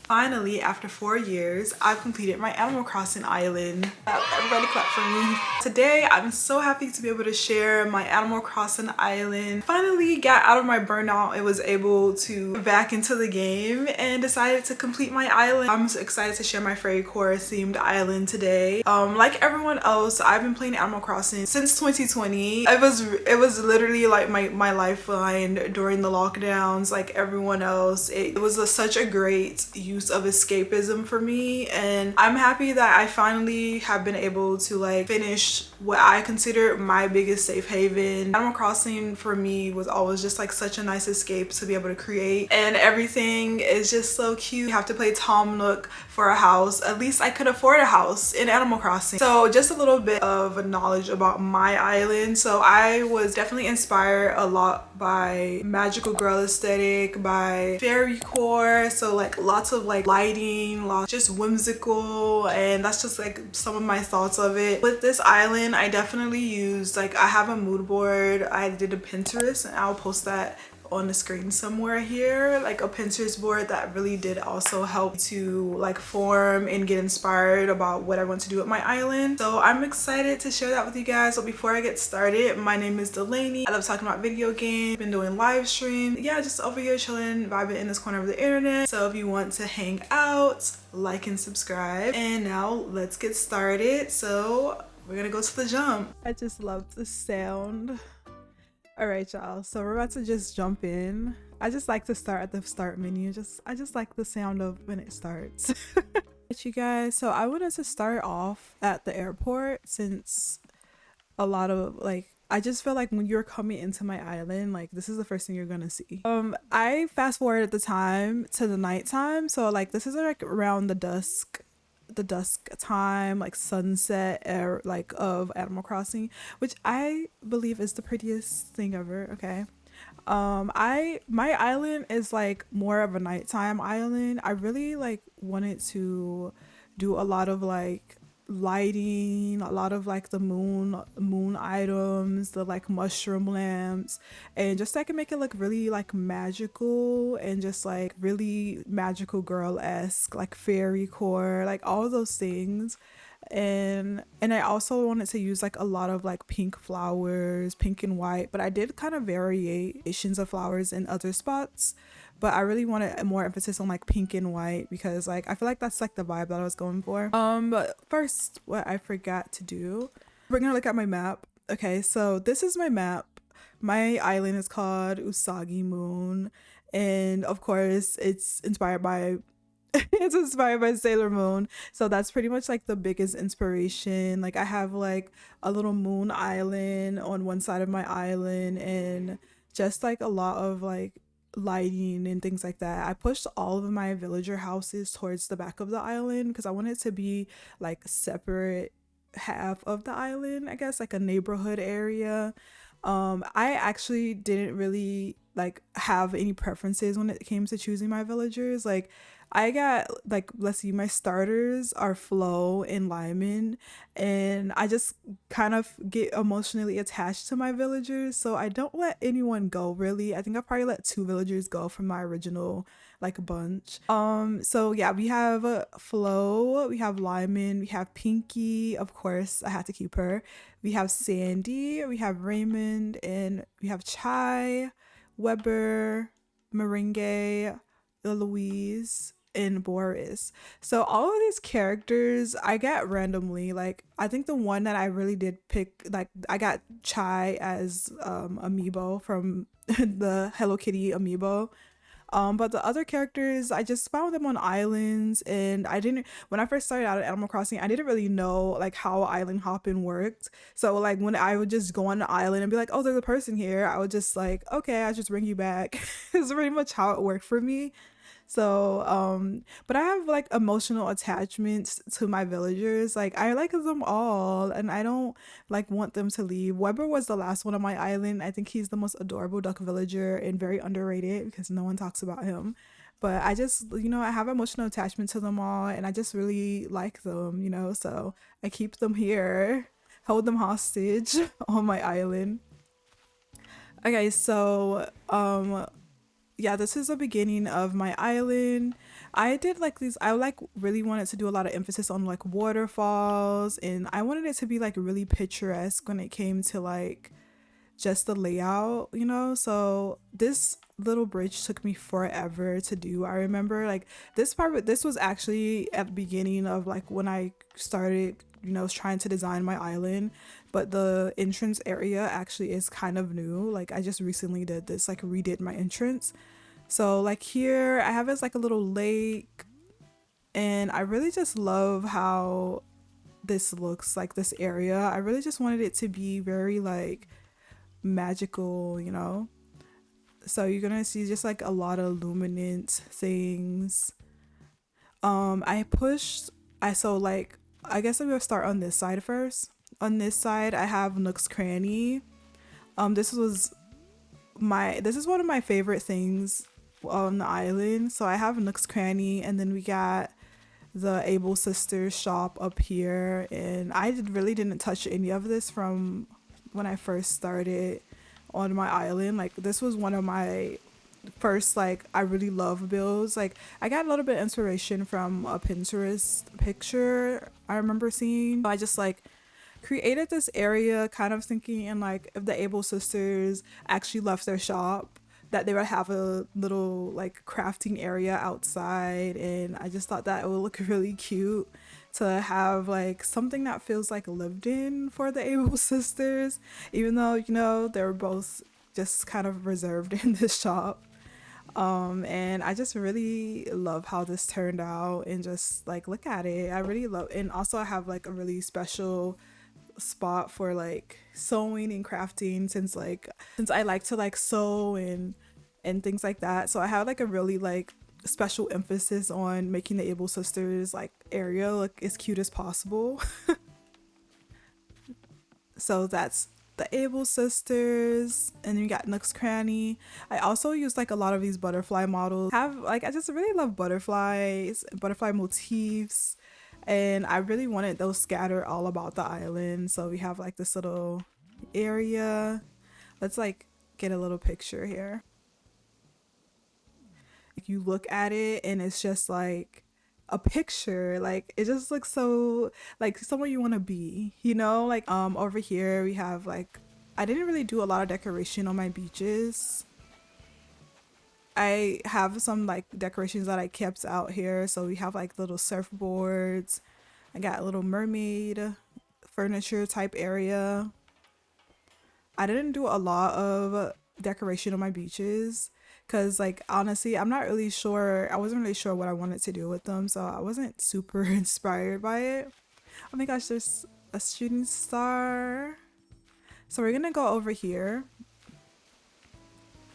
Finally, after 4 years, I've completed my Animal Crossing island. Everybody clap for me. Today, I'm so happy to be able to share my Animal Crossing island. Finally got out of my burnout and was able to get back into the game and decided to complete my island. I'm so excited to share my fairy core themed island today. Like everyone else, I've been playing Animal Crossing since 2020. It was literally like my lifeline during the lockdowns. Like everyone else, it was such a great use of escapism for me, and I'm happy that I finally have been able to like finish what I consider my biggest safe haven. Animal Crossing for me was always just like such a nice escape to be able to create, and everything is just so cute. You have to play Tom Nook for a house. At least I could afford a house in Animal Crossing. So just a little bit of knowledge about my island. So I was definitely inspired a lot by magical girl aesthetic, by fairy core, so like lots of like lighting, lots just whimsical, and that's just like some of my thoughts of it. With this island, I definitely used like, I have a mood board. I did a Pinterest, and I'll post that on the screen somewhere here, like a Pinterest board that really did also help to like form and get inspired about what I want to do with my island. So I'm excited to share that with you guys. So before I get started, my name is Delaney. I love talking about video games, been doing live streams, yeah, just over here chilling, vibing in this corner of the internet. So if you want to hang out, like and subscribe. And now let's get started. So we're gonna go to the jump. I just love the sound. All right, y'all, so we're about to just jump in. I just like to start at the start menu. I just like the sound of when it starts. You guys, so I wanted to start off at the airport, since a lot of like, I just feel like when you're coming into my island, like this is the first thing you're gonna see. I fast forward at the time to the nighttime, so like this is like around the dusk time, like sunset era, like of Animal Crossing, which I believe is the prettiest thing ever. Okay, my island is like more of a nighttime island. I really like wanted to do a lot of like lighting, a lot of like the moon items, the like mushroom lamps, and just so I can make it look really like magical and just like really magical girl-esque, like fairy core, like all those things. And I also wanted to use like a lot of like pink flowers, pink and white, but I did kind of variations of flowers in other spots, but I really wanted more emphasis on like pink and white because like I feel like that's like the vibe that I was going for. But first, what I forgot to do, we're gonna look at my map. Okay, so this is my map. My island is called Usagi Moon, and of course it's inspired by it's inspired by Sailor Moon. So that's pretty much like the biggest inspiration. Like I have like a little moon island on one side of my island, and just like a lot of like lighting and things like that. I pushed all of my villager houses towards the back of the island because I want it to be like separate half of the island, I guess, like a neighborhood area. I actually didn't really like have any preferences when it came to choosing my villagers. Like I got like, let's see, my starters are Flo and Lyman, and I just kind of get emotionally attached to my villagers, so I don't let anyone go really. I think I probably let 2 villagers go from my original like bunch. So yeah, we have Flo, we have Lyman, we have Pinky, of course I had to keep her, we have Sandy, we have Raymond, and we have Chai, Weber, Meringue, Louise, and Boris. So all of these characters I got randomly. Like I think the one that I really did pick, like I got Chai as amiibo from the Hello Kitty amiibo. But the other characters, I just found them on islands, and I didn't, when I first started out at Animal Crossing, I didn't really know like how island hopping worked. So like when I would just go on the island and be like, oh, there's a person here, I would just like, okay, I just bring you back. It's pretty much how it worked for me. So but I have like emotional attachments to my villagers. Like I like them all, and I don't like want them to leave. Weber was the last one on my island. I think he's the most adorable duck villager and very underrated because no one talks about him. But I just, I have emotional attachment to them all, and I just really like them, so I keep them here, hold them hostage on my island. Okay, so yeah, this is the beginning of my island. I did like these, I like really wanted to do a lot of emphasis on like waterfalls, and I wanted it to be like really picturesque when it came to like just the layout, you know? So this little bridge took me forever to do. I remember like this was actually at the beginning of like when I started, you know, trying to design my island, but the entrance area actually is kind of new. Like I just recently did this, like redid my entrance. So like here I have this like a little lake, and I really just love how this looks, like this area. I really just wanted it to be very like magical, you know? So you're gonna see just like a lot of luminant things. I pushed, so like, I guess I'm gonna start on this side first. On this side, I have Nook's Cranny. This is one of my favorite things on the island. So I have Nook's Cranny, and then we got the Able Sisters shop up here, and really didn't touch any of this from when I first started on my island. Like this was one of my first like I really love builds. Like I got a little bit of inspiration from a Pinterest picture I remember seeing. I just like created this area kind of thinking in like if the Able Sisters actually left their shop, that they would have a little like crafting area outside, and I just thought that it would look really cute to have like something that feels like lived in for the Able Sisters, even though, you know, they're both just kind of reserved in this shop. And I just really love how this turned out, and just like look at it, I really love. And also I have like a really special spot for like sewing and crafting, since I like to like sew and things like that. So I have like a really like special emphasis on making the Able Sisters like area look as cute as possible. So that's the Able Sisters, and then you got Nook's Cranny. I also use like a lot of these butterfly models. I just really love butterflies, butterfly motifs, and I really wanted those scattered all about the island. So we have like this little area. Let's like get a little picture here. You look at it and it's just like a picture, like it just looks so like somewhere you want to be, you know? Like over here we have like, I didn't really do a lot of decoration on my beaches. I have some like decorations that I kept out here. So we have like little surfboards. I got a little mermaid furniture type area. I didn't do a lot of decoration on my beaches because like honestly I'm not really sure, I wasn't really sure what I wanted to do with them, so I wasn't super inspired by it. Oh my gosh, there's a shooting star. So we're gonna go over here.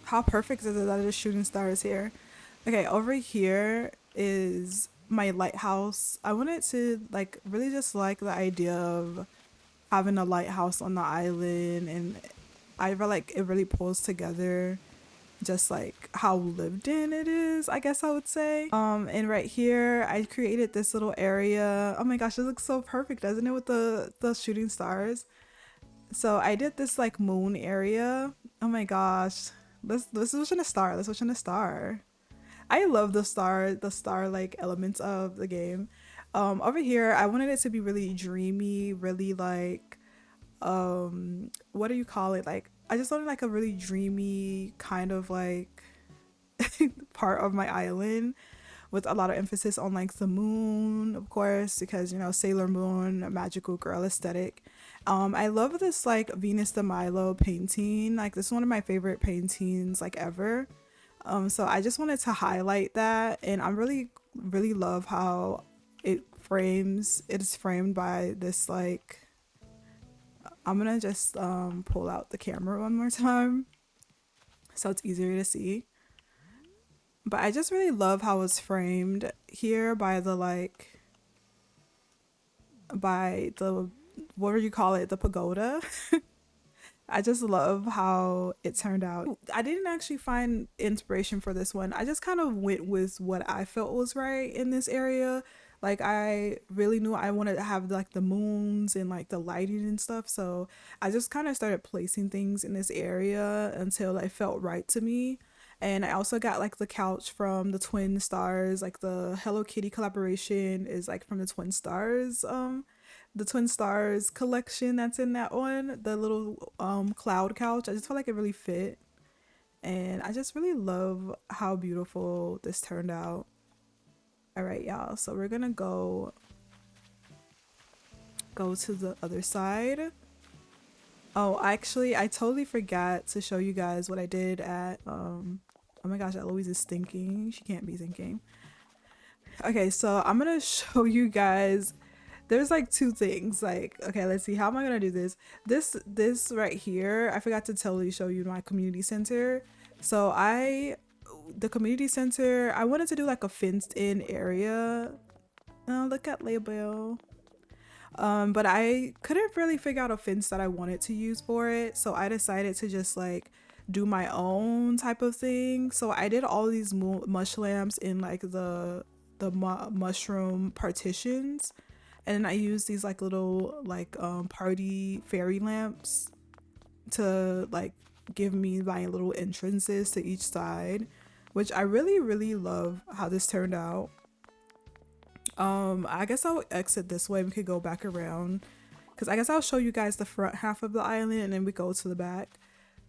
How perfect is it that a shooting star is here? Okay, over here is my lighthouse. I wanted to like really just like the idea of having a lighthouse on the island, and I feel like it really pulls together just like how lived in it is, I guess I would say. And right here I created this little area. Oh my gosh, it looks so perfect, doesn't it, with the shooting stars? So I did this like moon area. Oh my gosh, let's switch in a star, let's switch in a star. I love the star like elements of the game. Over here I wanted it to be really dreamy, really like what do you call it, like I just wanted like a really dreamy kind of like part of my island, with a lot of emphasis on like the moon, of course, because, you know, Sailor Moon, magical girl aesthetic. I love this like Venus de Milo painting. Like this is one of my favorite paintings like ever. So I just wanted to highlight that, and I'm really love how it's framed by this like, I'm gonna just pull out the camera one more time so it's easier to see. But I just really love how it's framed here by the like, by the, what do you call it, the pagoda. I just love how it turned out. I didn't actually find inspiration for this one. I just kind of went with what I felt was right in this area. Like I really knew I wanted to have like the moons and like the lighting and stuff. So I just kind of started placing things in this area until it felt right to me. And I also got like the couch from the Twin Stars, like the Hello Kitty collaboration is like from the Twin Stars collection that's in that one, the little cloud couch. I just felt like it really fit. And I just really love how beautiful this turned out. All right, y'all. So we're gonna go to the other side. Oh, actually, I totally forgot to show you guys what I did at oh my gosh, Eloise is thinking. She can't be thinking. Okay, so I'm gonna show you guys. There's like two things. Like, okay, let's see. How am I gonna do this? This right here, I forgot to totally show you my community center. So the community center, I wanted to do like a fenced in area. Oh, look at label. But I couldn't really figure out a fence that I wanted to use for it, so I decided to just like do my own type of thing. So I did all these mush lamps in like the mushroom partitions, and then I used these like little like party fairy lamps to like give me my little entrances to each side, which I really love how this turned out. I guess I'll exit this way. We could go back around because I guess I'll show you guys the front half of the island and then we go to the back.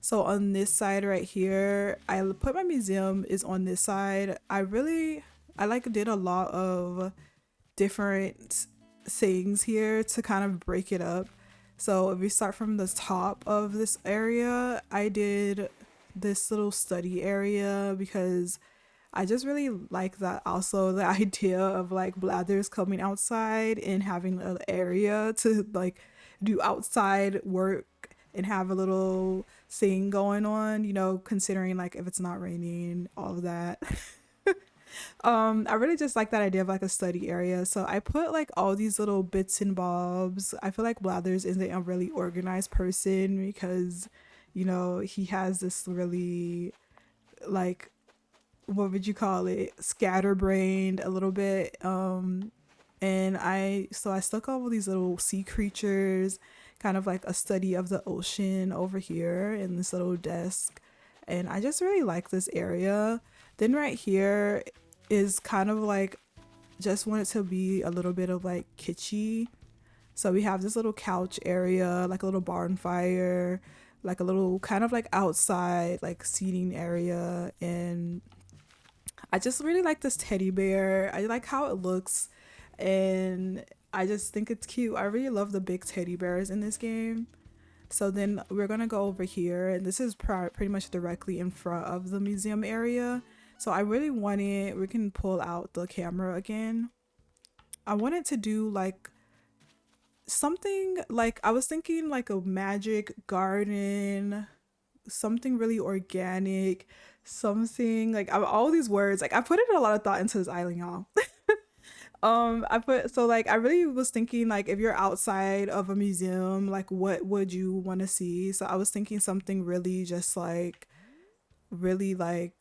So on this side right here, I put my museum is on this side. I like did a lot of different things here to kind of break it up. So if we start from the top of this area, I did this little study area because I just really like that. Also, the idea of like Blathers coming outside and having an area to like do outside work and have a little thing going on, you know, considering like if it's not raining, all of that. I really just like that idea of like a study area. So I put like all these little bits and bobs. I feel like Blathers isn't a really organized person because, you know, he has this really like, what would you call it, scatterbrained a little bit. And I stuck all of these little sea creatures, kind of like a study of the ocean over here in this little desk, and I just really like this area. Then right here is kind of like, just want it to be a little bit of like kitschy. So we have this little couch area, like a little bonfire, like a little kind of like outside like seating area. And I just really like this teddy bear. I like how it looks and I just think it's cute. I really love the big teddy bears in this game. So then we're gonna go over here, and this is pretty much directly in front of the museum area. So I really wanted, we can pull out the camera again. I wanted to do like something like, I was thinking like a magic garden, something really organic, something like, all these words, like I put in a lot of thought into this island, y'all. I really was thinking like, if you're outside of a museum, like what would you want to see? So I was thinking something really just like really like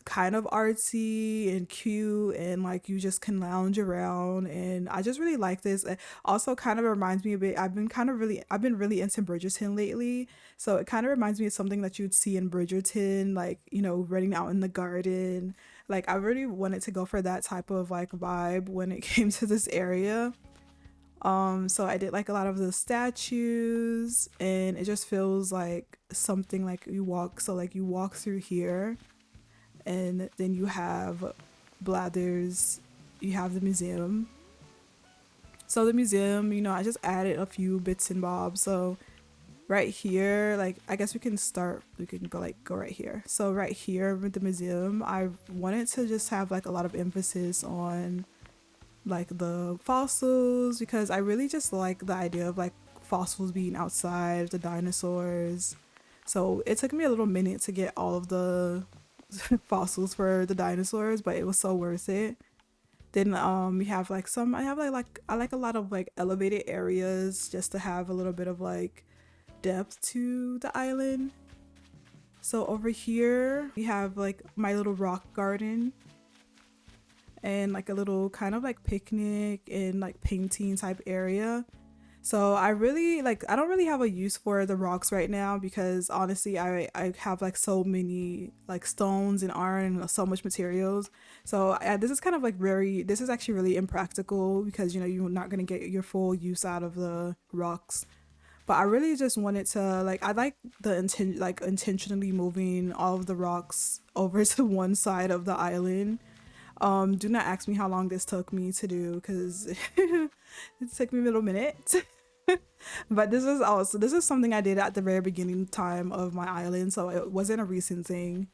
kind of artsy and cute, and like you just can lounge around, and I just really like this. It also kind of reminds me a bit, I've been really into Bridgerton lately, so it kind of reminds me of something that you'd see in Bridgerton, like, you know, running out in the garden. Like I really wanted to go for that type of like vibe when it came to this area. So I did like a lot of the statues, and it just feels like something like you walk through here, and then you have Blathers, you have the museum. So the museum, you know, I just added a few bits and bobs. So right here, like I guess we can go right here. So right here with the museum, I wanted to just have like a lot of emphasis on like the fossils, because I really just like the idea of like fossils being outside, the dinosaurs. So it took me a little minute to get all of the fossils for the dinosaurs, but it was so worth it. Then we have like I like a lot of like elevated areas just to have a little bit of like depth to the island. So over here we have like my little rock garden, and like a little kind of like picnic and like painting type area. So I really like, I don't really have a use for the rocks right now because honestly I have like so many like stones and iron and so much materials. So this is kind of like this is actually really impractical because you know you're not going to get your full use out of the rocks. But I really just wanted to like, I like the intentionally moving all of the rocks over to one side of the island. Do not ask me how long this took me to do because it took me a little minute. But this is something I did at the very beginning time of my island, so it wasn't a recent thing.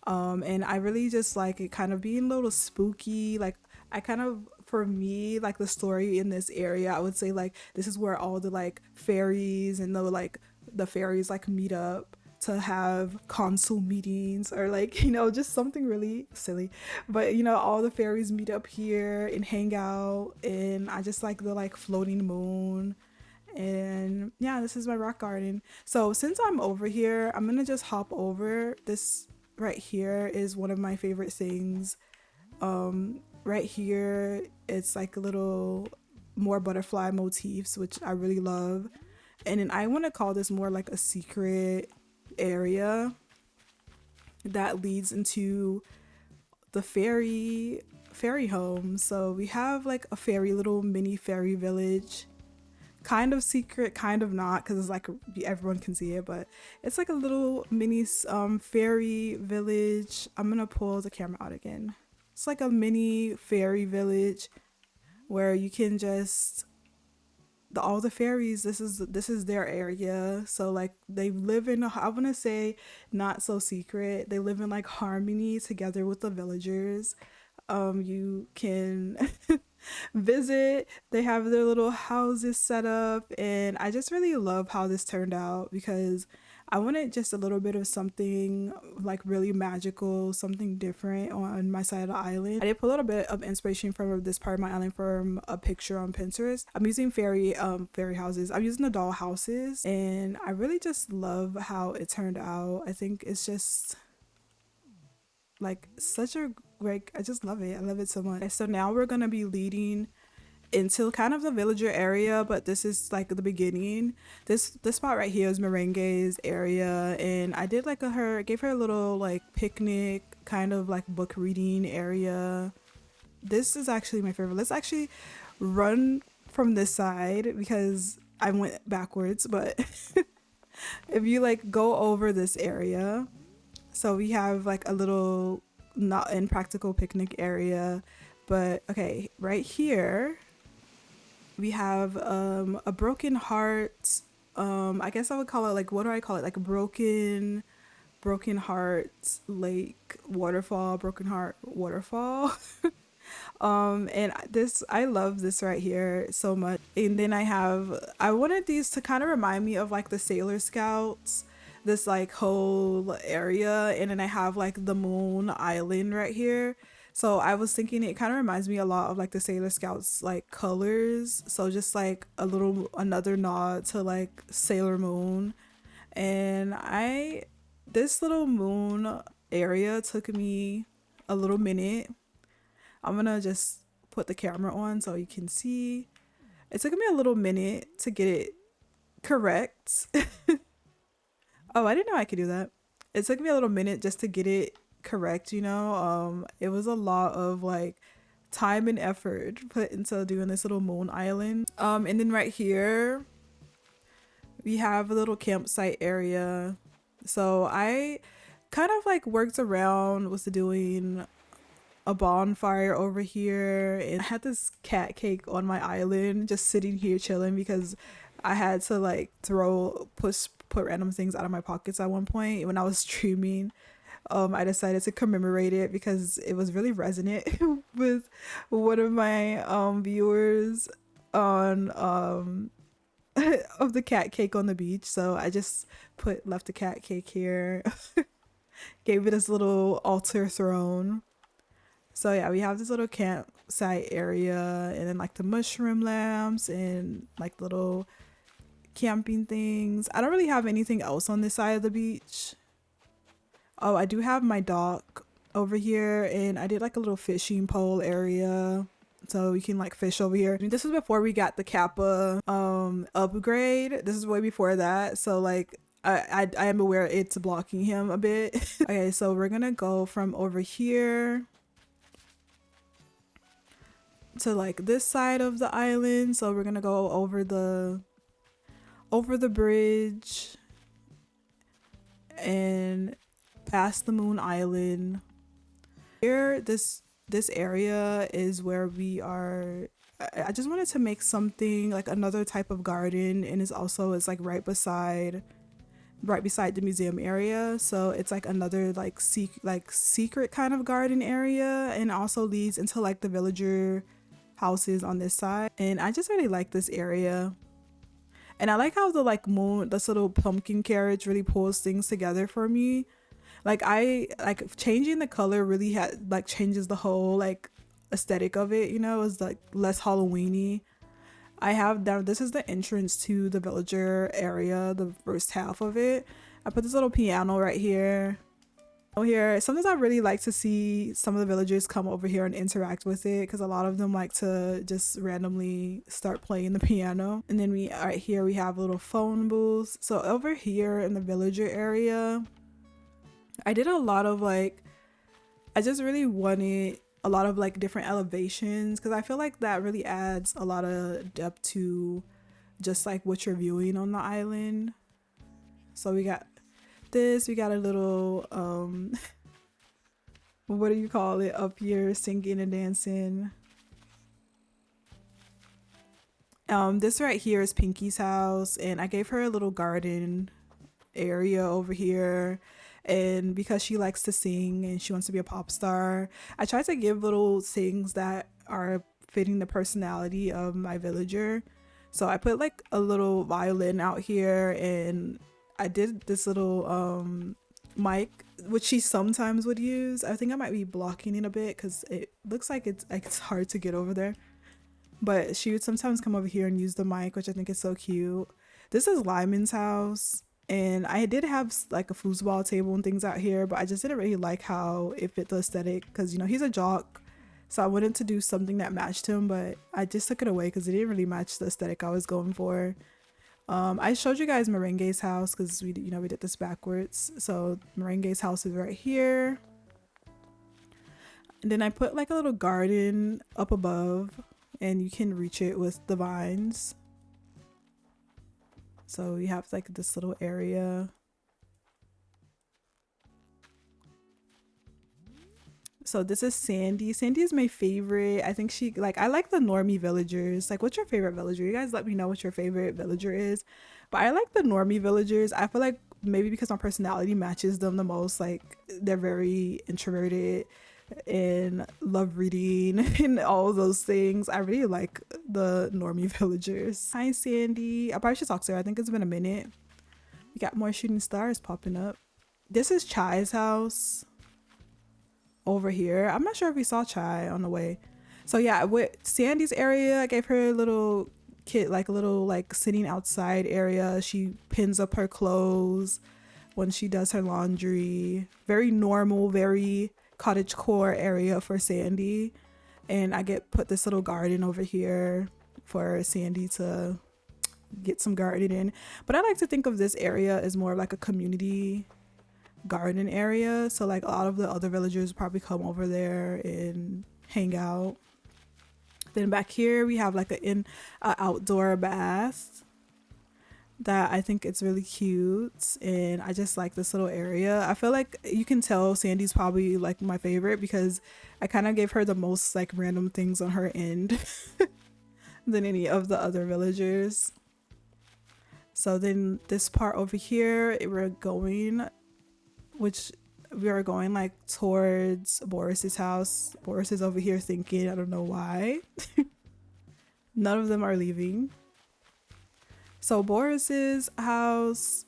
And I really just like it kind of being a little spooky. Like I kind of, for me, like the story in this area, I would say like this is where all the like fairies and the fairies like meet up to have council meetings or like, you know, just something really silly. But you know, all the fairies meet up here and hang out, and I just like the like floating moon. And yeah, this is my rock garden. So since I'm over here, I'm gonna just hop over. This right here is one of my favorite things. Right here it's like a little more butterfly motifs, which I really love. And then I want to call this more like a secret area that leads into the fairy home. So we have like a little mini fairy village, kind of secret, kind of not, because it's like everyone can see it, but it's like a little mini fairy village. I'm gonna pull the camera out again. It's like a mini fairy village where you can just all the fairies, this is their area. So like they live in I want to say not so secret, they live in like harmony together with the villagers. You can visit, they have their little houses set up, and I just really love how this turned out because I wanted just a little bit of something like really magical, something different on my side of the island. I did pull a little bit of inspiration from this part of my island from a picture on Pinterest. I'm using fairy houses. I'm using the doll houses, and I really just love how it turned out. I think it's just like such a great, I just love it. I love it so much. So now we're gonna be leading into kind of the villager area, but this is like the beginning. This spot right here is Merengue's area, and I did like gave her a little like picnic kind of like book reading area. This is actually my favorite. Let's actually run from this side because I went backwards, but if you like go over this area, so we have like a little not impractical picnic area. But okay, right here we have a broken heart. I guess I would call it like, what do I call it, like a broken heart lake waterfall, broken heart waterfall. And this, I love this right here so much. And then I wanted these to kind of remind me of like the Sailor Scouts, this like whole area. And then I have like the moon island right here. So I was thinking it kind of reminds me a lot of like the Sailor Scouts like colors. So just like another nod to like Sailor Moon. And this little moon area took me a little minute. I'm gonna just put the camera on so you can see. It took me a little minute to get it correct. Oh, I didn't know I could do that. It took me a little minute just to get it correct, you know. It was a lot of like time and effort put into doing this little moon island. And then right here we have a little campsite area. So I kind of like worked around, was doing a bonfire over here, and I had this cat cake on my island just sitting here chilling because I had to like put random things out of my pockets at one point when I was streaming. I decided to commemorate it because it was really resonant with one of my viewers on of the cat cake on the beach. So I just left the cat cake here, gave it this little altar throne. So yeah, we have this little campsite area, and then like the mushroom lamps and like little camping things. I don't really have anything else on this side of the beach. Oh, I do have my dock over here, and I did like a little fishing pole area so you can like fish over here. I mean, this is before we got the Kappa upgrade. This is way before that, so like I am aware it's blocking him a bit. Okay, so we're gonna go from over here to like this side of the island. So we're gonna go over the bridge and past the Moon Island. Here, this area is where we are. I just wanted to make something like another type of garden, and it's like right beside the museum area. So it's like another like secret kind of garden area, and also leads into like the villager houses on this side. And I just really like this area. And I like how the like this little pumpkin carriage really pulls things together for me. Like changing the color really changes the whole like aesthetic of it, you know. It's like less Halloweeny. I have down, this is the entrance to the villager area, the first half of it. I put this little piano right here. Here, sometimes I really like to see some of the villagers come over here and interact with it, because a lot of them like to just randomly start playing the piano. And then right here we have a little phone booth. So over here in the villager area, I did a lot of like, I just really wanted a lot of like different elevations, because I feel like that really adds a lot of depth to just like what you're viewing on the island. So we got this, we got a little what do you call it up here, singing and dancing. This right here is Pinky's house, and I gave her a little garden area over here. And because she likes to sing and she wants to be a pop star, I try to give little things that are fitting the personality of my villager. So I put like a little violin out here, and I did this little mic, which she sometimes would use. I think I might be blocking it a bit because it looks like it's hard to get over there. But she would sometimes come over here and use the mic, which I think is so cute. This is Lyman's house. And I did have like a foosball table and things out here, but I just didn't really like how it fit the aesthetic, because, you know, he's a jock. So I wanted to do something that matched him, but I just took it away because it didn't really match the aesthetic I was going for. I showed you guys Merengue's house because we did this backwards. So Merengue's house is right here. And then I put like a little garden up above, and you can reach it with the vines. So we have like this little area. So this is Sandy. Sandy is my favorite. I think I like the normie villagers. Like, what's your favorite villager? You guys let me know what your favorite villager is. But I like the normie villagers. I feel like maybe because my personality matches them the most. Like, they're very introverted and love reading and all those things. I really like the normie villagers. Hi Sandy. I probably should talk to her. I think it's been a minute. We got more shooting stars popping up. This is Chai's house over here. I'm not sure if we saw Chai on the way. So yeah, with Sandy's area, I gave her a little kit, like a little like sitting outside area. She pins up her clothes when she does her laundry. Very normal, very cottagecore area for Sandy. And I put this little garden over here for Sandy to get some garden in. But I like to think of this area as more like a community garden area. So like a lot of the other villagers probably come over there and hang out. Then back here we have like an outdoor bath that I think it's really cute, and I just like this little area. I feel like you can tell Sandy's probably like my favorite because I kind of gave her the most like random things on her end than any of the other villagers. So then this part over here, we are going like towards Boris's house. Boris is over here thinking, I don't know why. None of them are leaving. So Boris's house,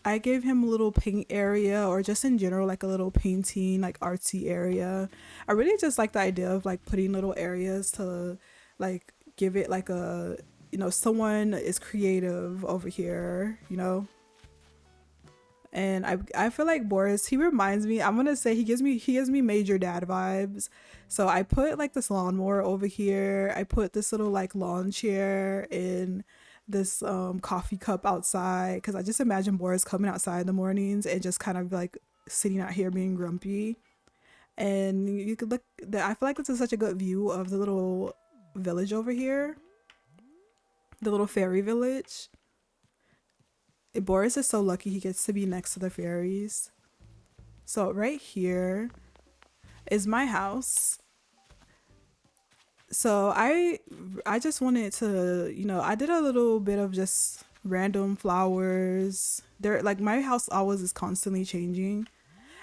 I gave him a little paint area, or just in general like a little painting, like artsy area. I really just like the idea of like putting little areas to like give it like a, you know, someone is creative over here, you know. And I feel like Boris, he reminds me, I'm gonna say he gives me major dad vibes. So I put like this lawnmower over here. I put this little like lawn chair in this coffee cup outside, because I just imagine Boris coming outside in the mornings and just kind of like sitting out here being grumpy. And you could look that, I feel like this is such a good view of the little village over here, the little fairy village. Boris is so lucky he gets to be next to the fairies. So right here is my house. So I just wanted to, you know, I did a little bit of just random flowers. There, like, my house always is constantly changing.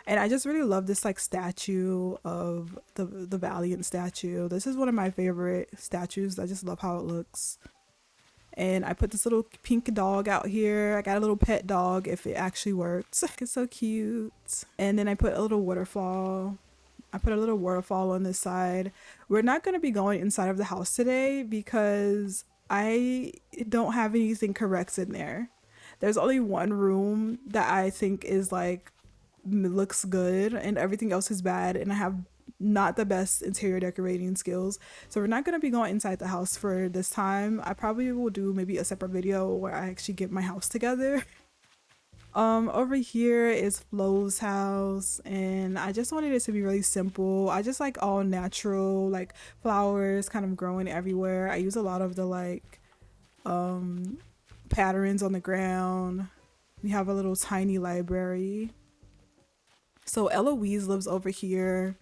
And I just really love this like statue of the Valiant statue. This is one of my favorite statues. I just love how it looks. And I put this little pink dog out here. I got a little pet dog if it actually works. It's so cute. And then I put a little waterfall. I put a little waterfall on this side. We're not going to be going inside of the house today because I don't have anything correct in there. There's only one room that I think is like looks good and everything else is bad, and I have not the best interior decorating skills, so we're not going to be going inside the house for this time. I probably will do maybe a separate video where I actually get my house together. Over here is Flo's house, and I just wanted it to be really simple. I just like all natural, like flowers kind of growing everywhere. I use a lot of the like patterns on the ground. We have a little tiny library. So Eloise lives over here.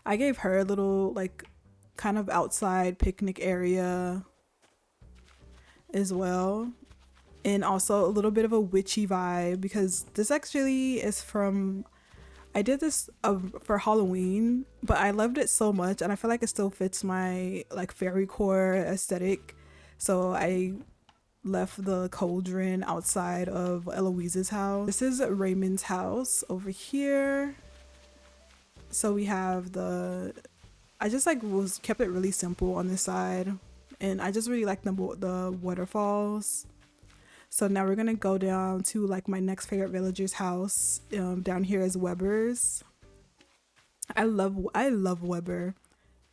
I gave her a little like kind of outside picnic area as well. And also a little bit of a witchy vibe, because this actually is from, I did this for Halloween, but I loved it so much and I feel like it still fits my like fairy core aesthetic. So I left the cauldron outside of Eloise's house. This is Raymond's house over here. So we have I just like kept it really simple on this side, and I just really like the waterfalls. So now we're gonna go down to like my next favorite villager's house. Down here is Weber's. I love Weber.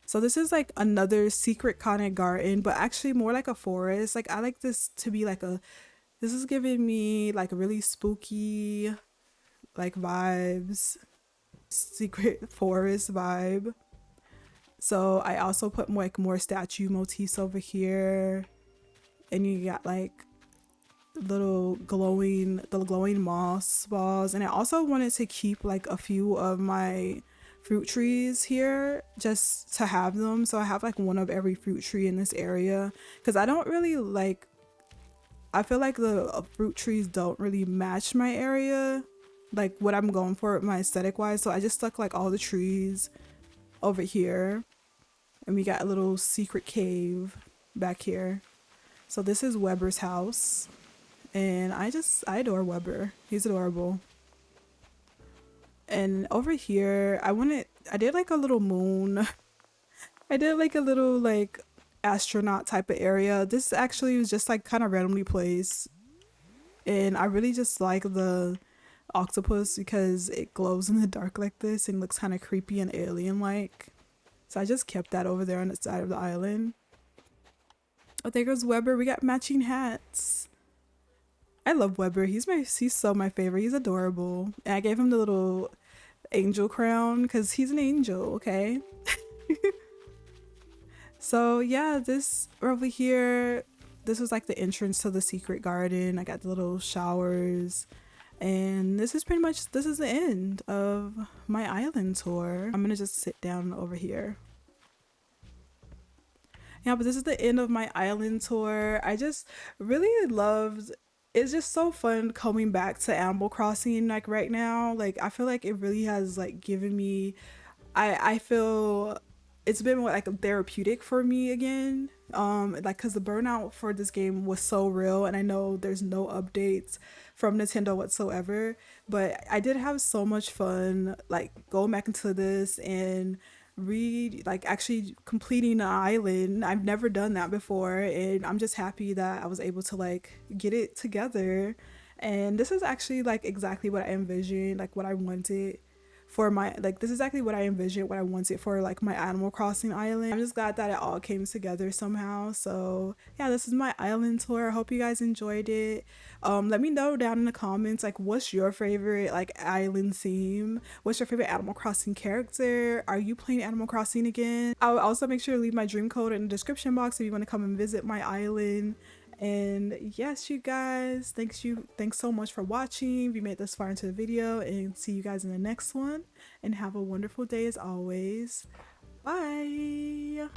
So this is like another secret kind of garden, but actually more like a forest. Like I like this to be like this is giving me like really spooky like vibes, secret forest vibe. So I also put more statue motifs over here, and you got like the glowing moss balls. And I also wanted to keep like a few of my fruit trees here just to have them, so I have like one of every fruit tree in this area, because I don't really like, I feel like the fruit trees don't really match my area, like what I'm going for my aesthetic wise. So I just stuck like all the trees over here, and we got a little secret cave back here. So this is Weber's house, and I adore Weber. He's adorable. And over here, I did like a little moon. I did like a little like astronaut type of area. This actually was just like kind of randomly placed. And I really just like the octopus because it glows in the dark like this and looks kind of creepy and alien-like. So I just kept that over there on the side of the island. Oh, there goes Weber. We got matching hats. I love Weber. He's so my favorite. He's adorable. And I gave him the little angel crown because he's an angel, okay? So yeah, this over here, this was like the entrance to the secret garden. I got the little showers, and this is the end of my island tour. I'm gonna just sit down over here. Yeah, but this is the end of my island tour. I just really loved, it's just so fun coming back to Animal Crossing like right now. Like I feel like it really has like given me, I feel it's been like therapeutic for me again. Like because the burnout for this game was so real, and I know there's no updates from Nintendo whatsoever, but I did have so much fun like going back into this and actually completing an island. I've never done that before, and I'm just happy that I was able to like get it together And this is actually like exactly what I envisioned, like what I wanted for my, like this is exactly what I envisioned, what I wanted for like my Animal Crossing island. I'm just glad that it all came together somehow. So yeah, this is my island tour. I hope you guys enjoyed it. Let me know down in the comments like what's your favorite like island theme, what's your favorite Animal Crossing character, are you playing Animal Crossing again? I'll also make sure to leave my dream code in the description box if you want to come and visit my island. And yes, you guys, thanks so much for watching if you made this far into the video, and see you guys in the next one, and have a wonderful day as always. Bye.